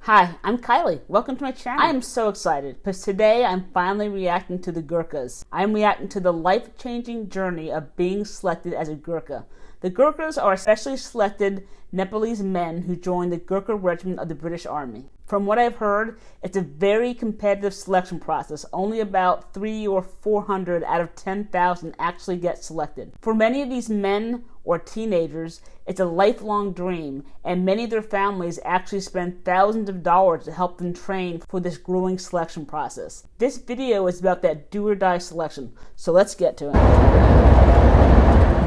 Hi, I'm Kylie. Welcome to my channel. I am so excited because today I'm finally reacting to the Gurkhas. I'm reacting to the life-changing journey of being selected as a Gurkha. The Gurkhas are especially selected Nepalese men who joined the Gurkha regiment of the British Army. From what I've heard, it's a very competitive selection process. Only about 300 or 400 out of 10,000 actually get selected. For many of these men or teenagers, it's a lifelong dream, and many of their families actually spend thousands of dollars to help them train for this grueling selection process. This video is about that do-or-die selection, so let's get to it.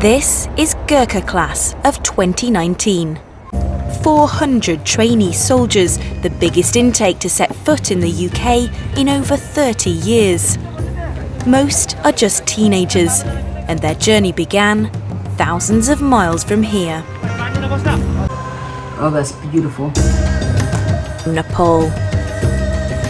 This is Gurkha class of 2019. 400 trainee soldiers, the biggest intake to set foot in the UK in over 30 years. Most are just teenagers, and their journey began thousands of miles from here. Oh, that's beautiful. Nepal.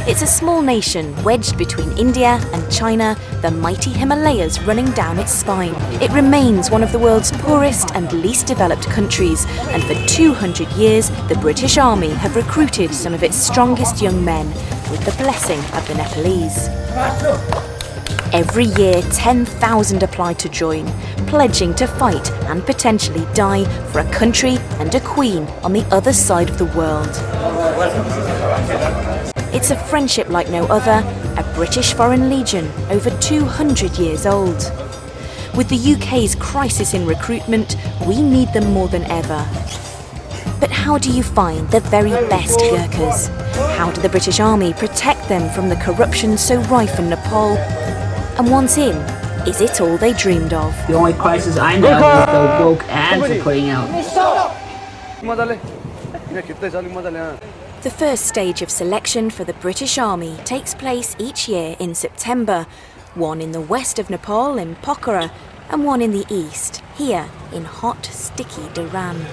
It's a small nation wedged between India and China, the mighty Himalayas running down its spine. It remains one of the world's poorest and least developed countries, and for 200 years the British Army have recruited some of its strongest young men with the blessing of the Nepalese. Every year 10,000 apply to join, pledging to fight and potentially die for a country and a queen on the other side of the world. It's a friendship like no other, a British Foreign Legion over 200 years old. With the UK's crisis in recruitment, we need them more than ever. But how do you find the very best Gurkhas? How do the British Army protect them from the corruption so rife in Nepal? And once in, is it all they dreamed of? The only crisis I know is the woke ads are putting out. The first stage of selection for the British Army takes place each year in September, one in the west of Nepal in Pokhara and one in the east, here in hot, sticky Dharan.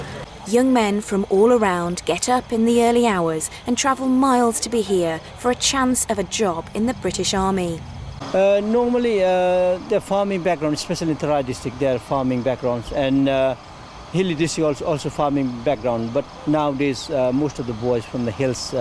Young men from all around get up in the early hours and travel miles to be here for a chance of a job in the British Army. Normally, they're farming background, especially in Tarai district, they're farming backgrounds, and hilly district also farming background. But nowadays, most of the boys from the hills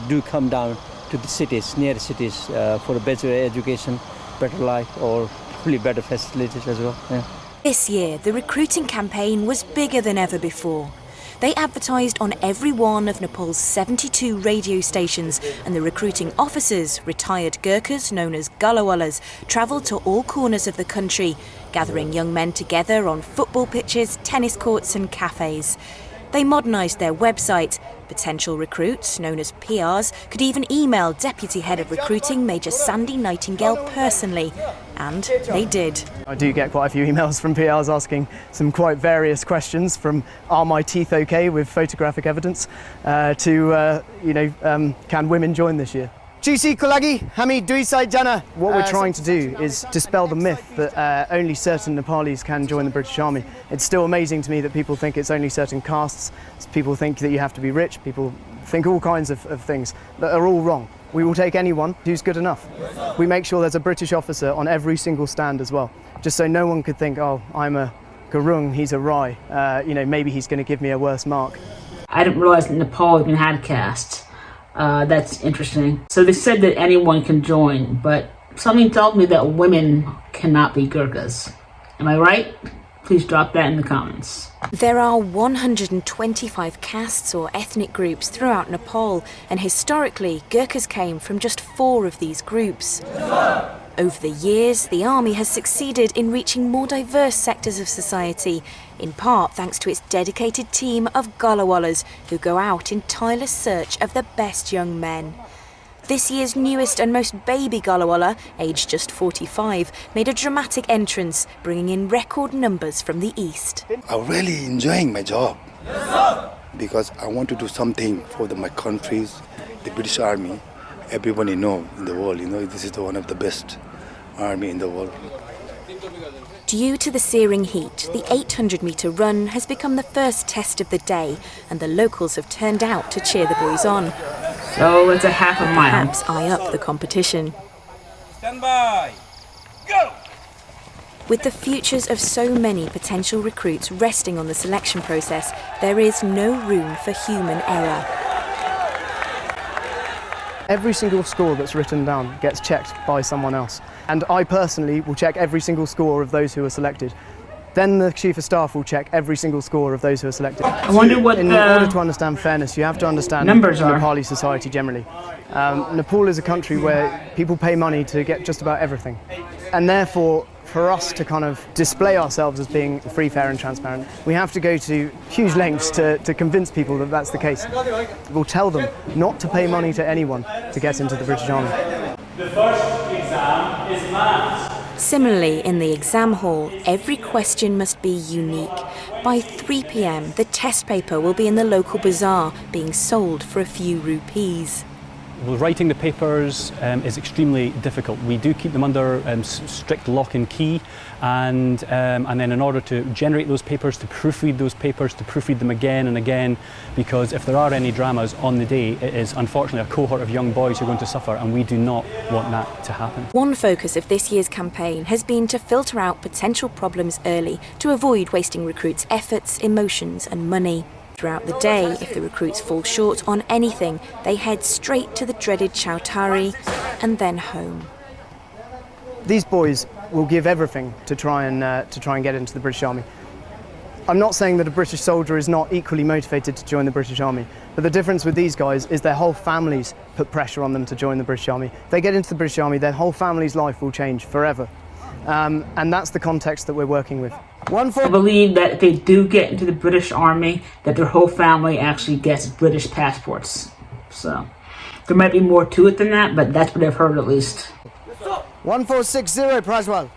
do come down to the cities, near cities, for a better education, better life, or probably better facilities as well. Yeah. This year, the recruiting campaign was bigger than ever before. They advertised on every one of Nepal's 72 radio stations, and the recruiting officers, retired Gurkhas known as Gulawallas, travelled to all corners of the country, gathering young men together on football pitches, tennis courts and cafes. They modernised their website. Potential recruits, known as PRs, could even email Deputy Head of Recruiting Major Sandy Nightingale personally. And they did. I do get quite a few emails from PRs asking some quite various questions, from are my teeth okay with photographic evidence to can women join this year? What we're trying to do is dispel the myth that only certain Nepalis can join the British Army. It's still amazing to me that people think it's only certain castes, people think that you have to be rich, people think all kinds of things that are all wrong. We will take anyone who's good enough. We make sure there's a British officer on every single stand as well, just so no one could think, oh, I'm a Gurung, he's a Rai, maybe he's going to give me a worse mark. I didn't realize that Nepal even had castes. That's interesting. So they said that anyone can join, but something told me that women cannot be Gurkhas. Am I right? Please drop that in the comments. There are 125 castes or ethnic groups throughout Nepal, and historically, Gurkhas came from just 4 of these groups. Over the years, the army has succeeded in reaching more diverse sectors of society, in part thanks to its dedicated team of Gulawallas who go out in tireless search of the best young men. This year's newest and most baby Gulawalla, aged just 45, made a dramatic entrance, bringing in record numbers from the east. I'm really enjoying my job because I want to do something for my countries, the British Army. Everybody know in the world, this is one of the best army in the world. Due to the searing heat, the 800-metre run has become the first test of the day, and the locals have turned out to cheer the boys on. So it's a half a mile. Perhaps eye up the competition. Stand by. Go! With the futures of so many potential recruits resting on the selection process, there is no room for human error. Every single score that's written down gets checked by someone else. And I personally will check every single score of those who are selected. Then the Chief of Staff will check every single score of those who are selected. I wonder what In order to understand fairness, you have to understand numbers are. Nepali society generally. Nepal is a country where people pay money to get just about everything. And therefore, for us to kind of display ourselves as being free, fair and transparent, we have to go to huge lengths to convince people that that's the case. We'll tell them not to pay money to anyone to get into the British Army. The first exam is maths. Similarly, in the exam hall, every question must be unique. By 3 p.m, the test paper will be in the local bazaar, being sold for a few rupees. Well, writing the papers is extremely difficult. We do keep them under strict lock and key, and then in order to generate those papers, to proofread those papers, to proofread them again and again, because if there are any dramas on the day, it is unfortunately a cohort of young boys who are going to suffer, and we do not want that to happen. One focus of this year's campaign has been to filter out potential problems early to avoid wasting recruits' efforts, emotions and money. Throughout the day, if the recruits fall short on anything, they head straight to the dreaded Chowtari and then home. These boys will give everything to try and get into the British Army. I'm not saying that a British soldier is not equally motivated to join the British Army, but the difference with these guys is their whole families put pressure on them to join the British Army. If they get into the British Army, their whole family's life will change forever. And that's the context that we're working with. I believe that if they do get into the British Army, that their whole family actually gets British passports. So there might be more to it than that, but that's what I've heard at least. 1460 Prajwal.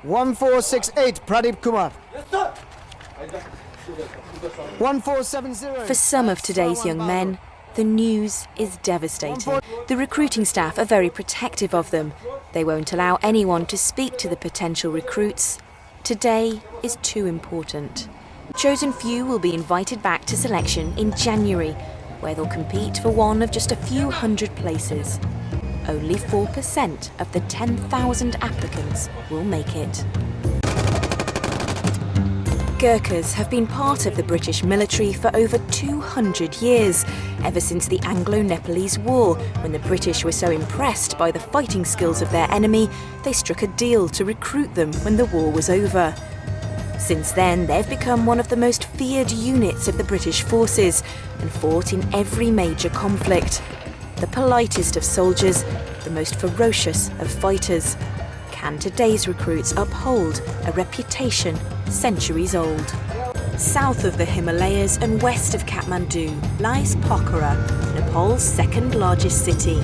1468 Pradeep Kumar. 1470. For some of today's young men, the news is devastating. The recruiting staff are very protective of them. They won't allow anyone to speak to the potential recruits. Today is too important. Chosen few will be invited back to selection in January, where they'll compete for one of just a few hundred places. Only 4% of the 10,000 applicants will make it. Gurkhas have been part of the British military for over 200 years, ever since the Anglo-Nepalese War, when the British were so impressed by the fighting skills of their enemy, they struck a deal to recruit them when the war was over. Since then, they've become one of the most feared units of the British forces and fought in every major conflict. The politest of soldiers, the most ferocious of fighters. Can today's recruits uphold a reputation centuries old? South of the Himalayas and west of Kathmandu lies Pokhara, Nepal's second largest city.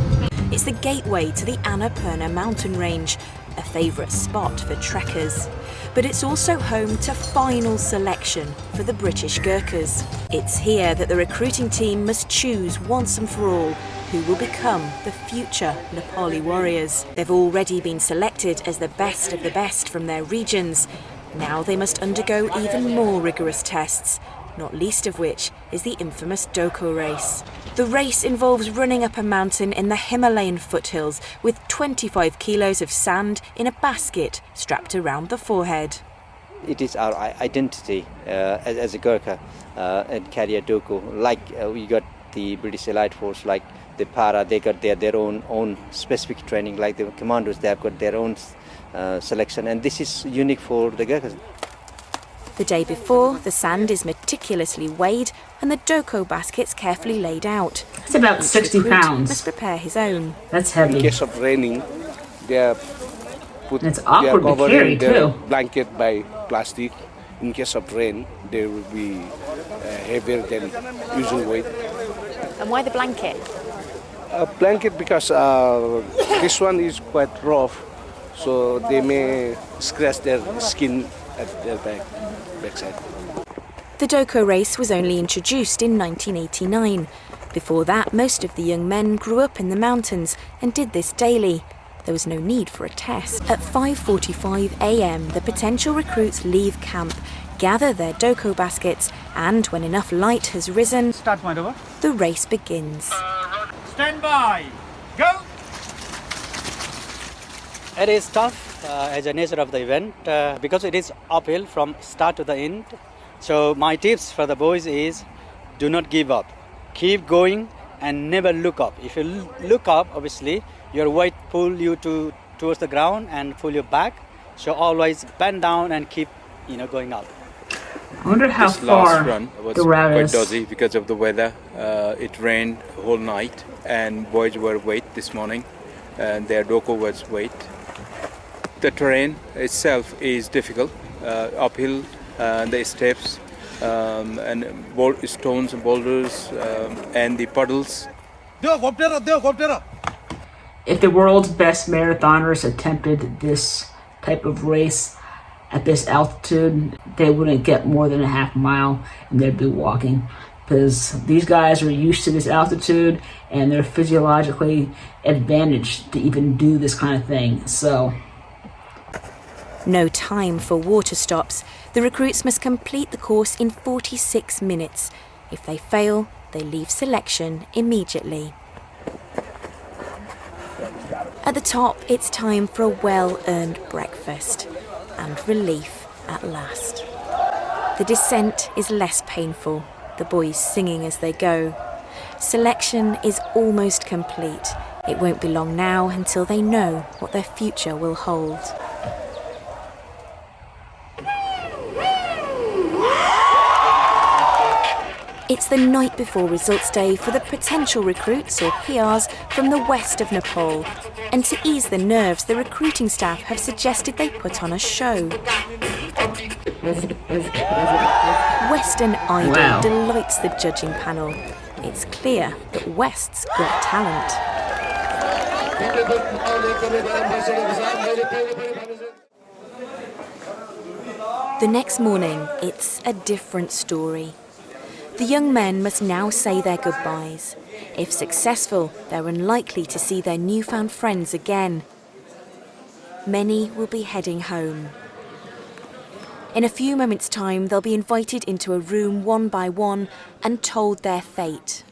It's the gateway to the Annapurna mountain range, a favourite spot for trekkers. But it's also home to final selection for the British Gurkhas. It's here that the recruiting team must choose once and for all who will become the future Nepali warriors. They've already been selected as the best of the best from their regions. Now they must undergo even more rigorous tests, not least of which is the infamous Doko race. The race involves running up a mountain in the Himalayan foothills with 25 kilos of sand in a basket strapped around the forehead. It is our identity as a Gurkha and carry a Doko. Like we got the British Elite Force, like the Para, they got their own specific training. Like the commandos, they have got their own selection, and this is unique for the Gurkhas. The day before, the sand is meticulously weighed and the Doko baskets carefully laid out. It's about Each 60 recruit pounds. must prepare his own. That's heavy. In case of raining, they are And it's awkward to covering carry their too. blanket by plastic. In case of rain, they will be heavier than usual weight. And why the blanket? A blanket because this one is quite rough, so they may scratch their skin at their backside. The Doko race was only introduced in 1989. Before that, most of the young men grew up in the mountains and did this daily. There was no need for a test. At 5:45 a.m, the potential recruits leave camp, gather their Doko baskets, and when enough light has risen, the race begins. Stand by. Go. It is tough as a nature of the event because it is uphill from start to the end. So my tips for the boys is do not give up. Keep going and never look up. If you look up, obviously, your weight pull you towards the ground and pull you back. So always bend down and keep, going up. I wonder how this far last run was the route quite is. dodgy because of the weather. It rained the whole night, and boys were wet this morning, and their Doko was wet. The terrain itself is difficult, uphill, the steps, and stones and boulders, and the puddles. If the world's best marathoners attempted this type of race at this altitude, they wouldn't get more than a half mile and they'd be walking, because these guys are used to this altitude and they're physiologically advantaged to even do this kind of thing. So no time for water stops. The recruits must complete the course in 46 minutes. If they fail, they leave selection immediately. At the top, it's time for a well-earned breakfast and relief at last. The descent is less painful, the boys singing as they go. Selection is almost complete. It won't be long now until they know what their future will hold. It's the night before results day for the potential recruits, or PRs, from the west of Nepal. And to ease the nerves, the recruiting staff have suggested they put on a show. Western Idol delights the judging panel. It's clear that West's got talent. The next morning, it's a different story. The young men must now say their goodbyes. If successful, they're unlikely to see their newfound friends again. Many will be heading home. In a few moments' time, they'll be invited into a room one by one and told their fate.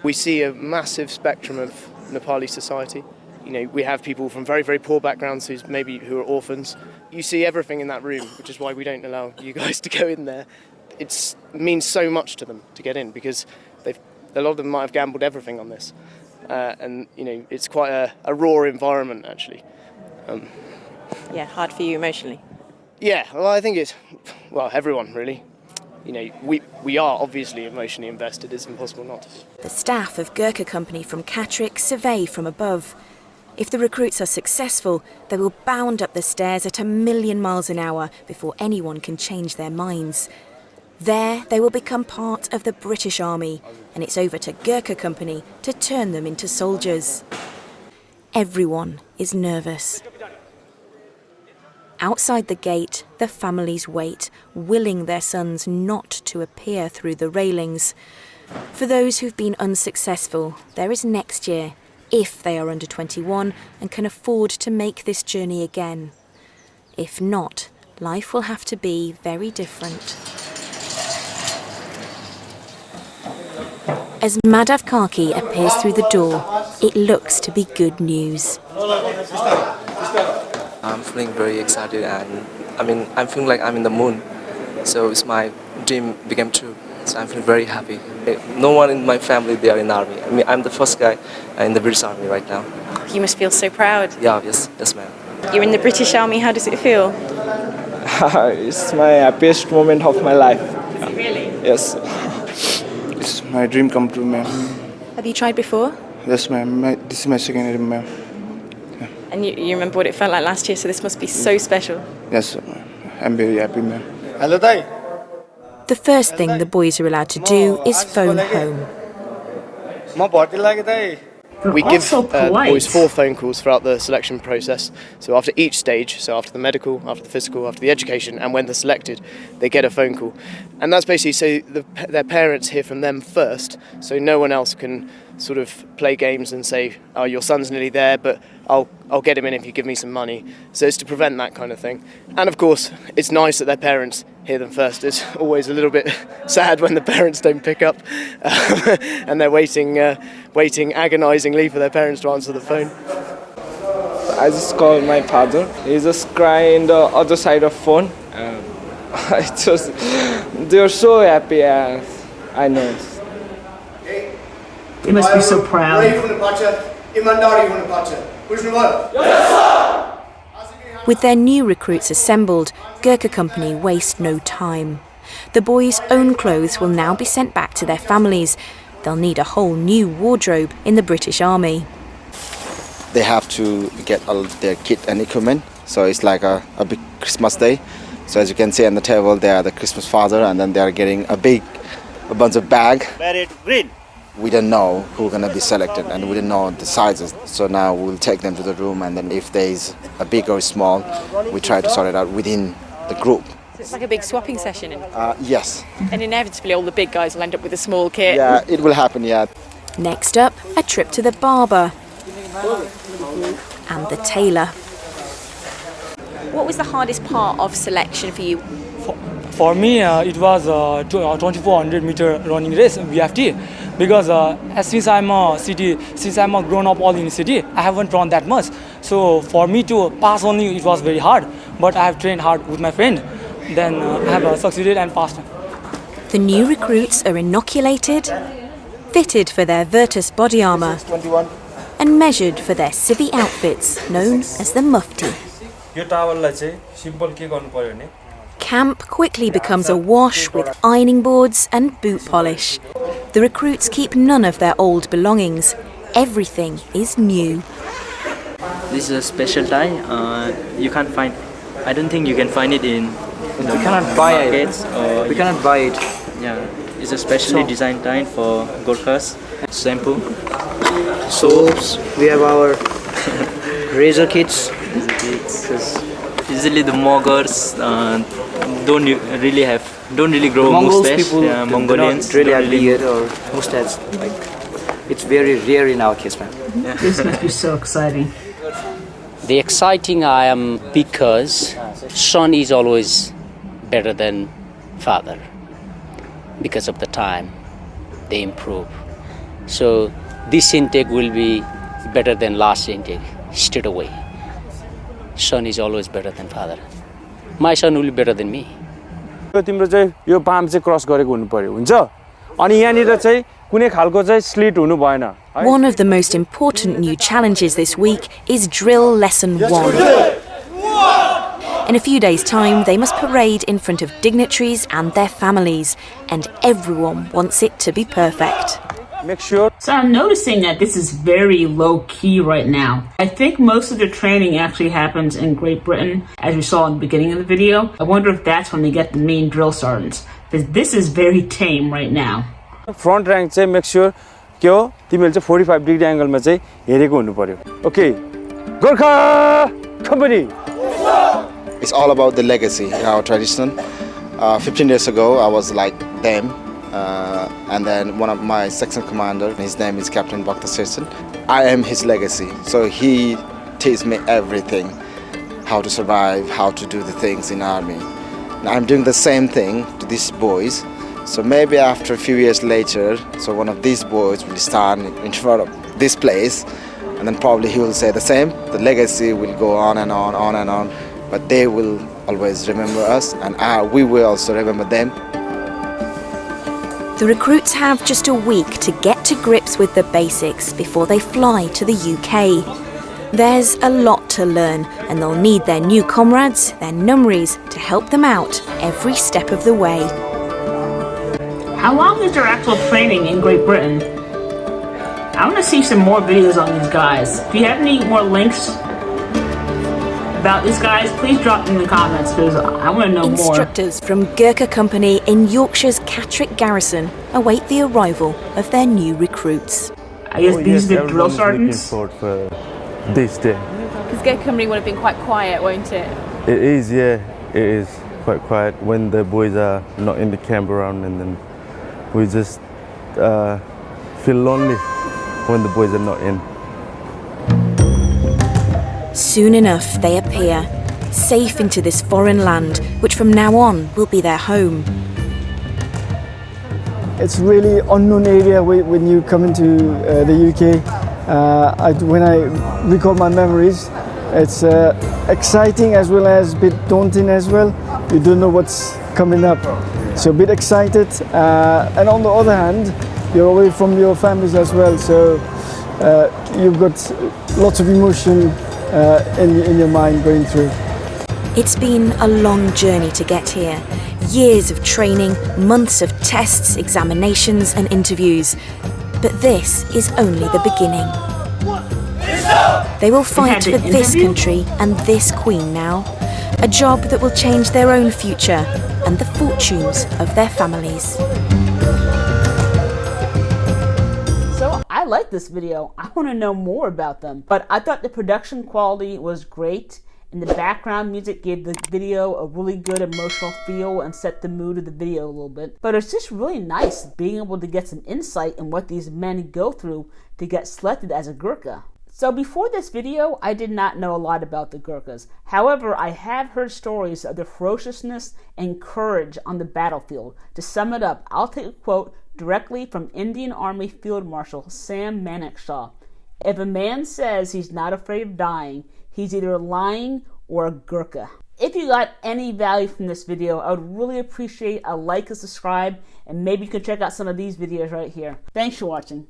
We see a massive spectrum of Nepali society. We have people from very, very poor backgrounds who are orphans. You see everything in that room, which is why we don't allow you guys to go in there. It means so much to them to get in, because a lot of them might have gambled everything on this, and it's quite a raw environment actually. Hard for you emotionally. Yeah, well, I think everyone really. We are obviously emotionally invested. It's impossible not to be. The staff of Gurkha Company from Catterick survey from above. If the recruits are successful, they will bound up the stairs at 1,000,000 miles an hour before anyone can change their minds. There, they will become part of the British Army, and it's over to Gurkha Company to turn them into soldiers. Everyone is nervous. Outside the gate, the families wait, willing their sons not to appear through the railings. For those who've been unsuccessful, there is next year, if they are under 21 and can afford to make this journey again. If not, life will have to be very different. As Madhav Karki appears through the door, it looks to be good news. I'm feeling very excited, and I'm feeling like I'm in the moon. So it's my dream became true. So I'm feeling very happy. No one in my family, they are in the army. I'm the first guy in the British Army right now. You must feel so proud. Yeah, yes, ma'am. You're in the British Army, how does it feel? It's my happiest moment of my life. Is it really? Yes. It's my dream come true, ma'am. Have you tried before? Yes, ma'am. This is my second dream, ma'am. Yeah. And you remember what it felt like last year, so this must be so special. Yes, I'm very happy, ma'am. Hello, Dai. The first thing the boys are allowed to do is phone home. We give the boys 4 phone calls throughout the selection process. So after each stage, so after the medical, after the physical, after the education, and when they're selected, they get a phone call. And that's basically so their parents hear from them first, so no one else can sort of play games and say, oh, your son's nearly there, but I'll get him in if you give me some money. So it's to prevent that kind of thing. And of course, it's nice that their parents hear them first. It's always a little bit sad when the parents don't pick up and they're waiting agonisingly for their parents to answer the phone. I just called my father. He just crying the other side of phone. They were so happy. I know. They must be so proud. With their new recruits assembled, Gurkha Company waste no time. The boys' own clothes will now be sent back to their families. They'll need a whole new wardrobe in the British Army. They have to get all their kit and equipment, so it's like a big Christmas day. So as you can see on the table, they are the Christmas father, and then they are getting a bunch of bag. Green. We don't know who's gonna be selected, and we don't know the sizes. So now we'll take them to the room, and then if there is a big or small, we try to sort it out within the group. So it's like a big swapping session. Yes. And inevitably all the big guys will end up with a small kit. Yeah, it will happen, yeah. Next up, a trip to the barber and the tailor. What was the hardest part of selection for you? For me, it was a 2400 meter running race, BFT, because since I'm a grown up all in the city, I haven't run that much. So for me to pass only, it was very hard. But I have trained hard with my friend. Then I have succeeded and passed. The new recruits are inoculated, fitted for their Virtus body armour, and measured for their civvy outfits known as the mufti. Camp quickly becomes awash with ironing boards and boot polish. The recruits keep none of their old belongings. Everything is new. This is a special tie. You can't find. I don't think you can find it in. We cannot buy it. We cannot buy it. Yeah, it's a specially designed tie for gorkhas. Shampoo, Soaps. We have our razor kits. Usually the Mogurs don't really grow Mongols mustache. people Mongolians don't really don't have beard or mustache. Like, it's very rare in our case, man. This must be so exciting. The exciting I am because son is always better than father. Because of the time, they improve. So this intake will be better than last intake, straight away. Son is always better than father. My son will be better than me. तिम्रो चाहिँ यो balm चाहिँ cross गरेको हुनु पर्यो हुन्छ अनि यहाँनिर चाहिँ कुनै खालको चाहिँ स्लिट हुनु भएन. One of the most important new challenges this week is Drill Lesson 1. In a few days' time, they must parade in front of dignitaries and their families, and everyone wants it to be perfect. Make sure. So I'm noticing that this is very low key right now. I think most of the training actually happens in Great Britain, as we saw in the beginning of the video. I wonder if that's when they get the main drill sergeants. Because this is very tame right now. Front rank चाहिँ make sure के हो तिमीले चाहिँ 45 degree एंगलमा चाहिँ हेरेको हुनु पर्यो. Okay. Gurkha Company. It's all about the legacy, our tradition. 15 years ago, I was like them. And then one of my section commander, his name is Captain Gurkha Selection. I am his legacy. So he teaches me everything. How to survive, how to do the things in army. And I'm doing the same thing to these boys. So maybe after a few years later, so one of these boys will stand in front of this place. And then probably he will say the same. The legacy will go on and on, on and on. But they will always remember us, and we will also remember them. The recruits have just a week to get to grips with the basics before they fly to the UK. There's a lot to learn, and they'll need their new comrades, their numries, to help them out every step of the way. How long is their actual training in Great Britain? I want to see some more videos on these guys. If you have any more links about these guys, please drop them in the comments because I want to know more. Instructors from Gurkha Company in Yorkshire's Catterick Garrison await the arrival of their new recruits. I guess these are the drill sergeants? Looking forward for this day. Because Gurkha Company would have been quite quiet, won't it? It is, yeah. It is quite quiet when the boys are not in the camp around, and then we just feel lonely when the boys are not in. Soon enough, they appear, safe into this foreign land, which from now on will be their home. It's really unknown area when you come into the UK. When I recall my memories, it's exciting as well as a bit daunting as well. You don't know what's coming up. So a bit excited, and on the other hand, you're away from your families as well, so you've got lots of emotion in your mind going through. It's been a long journey to get here. Years of training, months of tests, examinations and interviews. But this is only the beginning. They will fight for this country and this queen now. A job that will change their own future and the fortunes of their families. So I like this video. I want to know more about them. But I thought the production quality was great, and the background music gave the video a really good emotional feel and set the mood of the video a little bit. But it's just really nice being able to get some insight in what these men go through to get selected as a Gurkha. So before this video, I did not know a lot about the Gurkhas. However, I have heard stories of their ferociousness and courage on the battlefield. To sum it up, I'll take a quote directly from Indian Army Field Marshal Sam Manekshaw. If a man says he's not afraid of dying, he's either lying or a Gurkha. If you got any value from this video, I would really appreciate a like and subscribe, and maybe you can check out some of these videos right here. Thanks for watching.